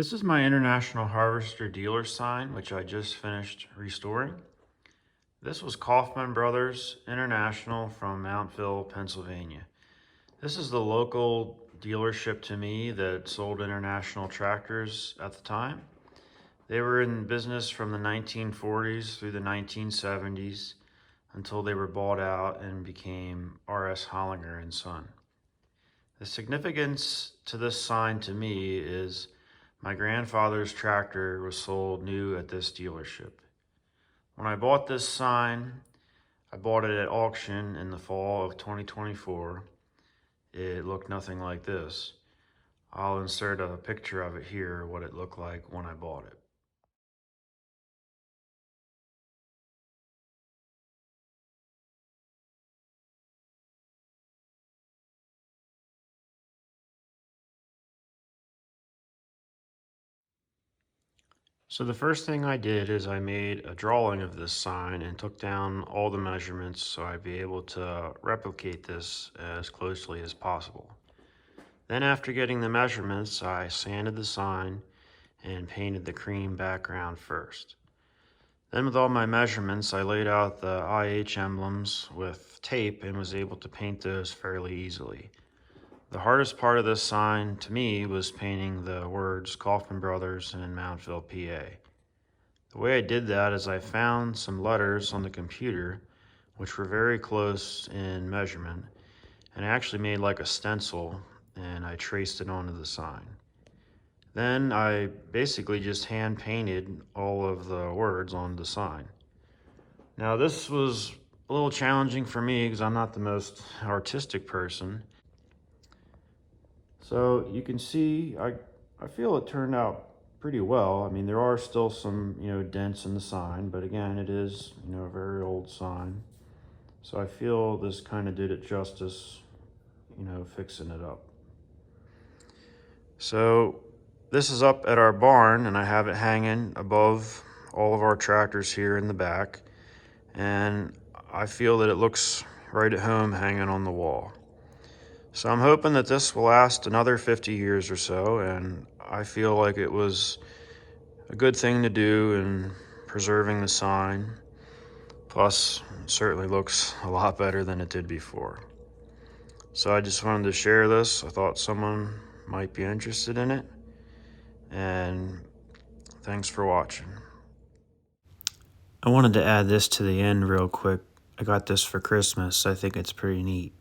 This is my International Harvester dealer sign, which I just finished restoring. This was Kauffman Brothers International from Mountville, Pennsylvania. This is the local dealership to me that sold international tractors at the time. They were in business from the 1940s through the 1970s until they were bought out and became R.S. Hollinger and Son. The significance to this sign to me is my grandfather's tractor was sold new at this dealership. When I bought this sign, I bought it at auction in the fall of 2024. It looked nothing like this. I'll insert a picture of it here, what it looked like when I bought it. So the first thing I did is I made a drawing of this sign and took down all the measurements so I'd be able to replicate this as closely as possible. Then after getting the measurements, I sanded the sign and painted the cream background first. Then with all my measurements, I laid out the IH emblems with tape and was able to paint those fairly easily. The hardest part of this sign to me was painting the words Kauffman Brothers in Mountville, PA. The way I did that is I found some letters on the computer which were very close in measurement, and I actually made like a stencil and I traced it onto the sign. Then I basically just hand painted all of the words on the sign. Now this was a little challenging for me because I'm not the most artistic person. So you can see, I feel it turned out pretty well. I mean, there are still some, dents in the sign, but again, it is, a very old sign. So I feel this kind of did it justice, fixing it up. So this is up at our barn and I have it hanging above all of our tractors here in the back. And I feel that it looks right at home hanging on the wall. So I'm hoping that this will last another 50 years or so, and I feel like it was a good thing to do in preserving the sign. Plus, it certainly looks a lot better than it did before. So I just wanted to share this. I thought someone might be interested in it, and thanks for watching. I wanted to add this to the end real quick. I got this for Christmas. I think it's pretty neat.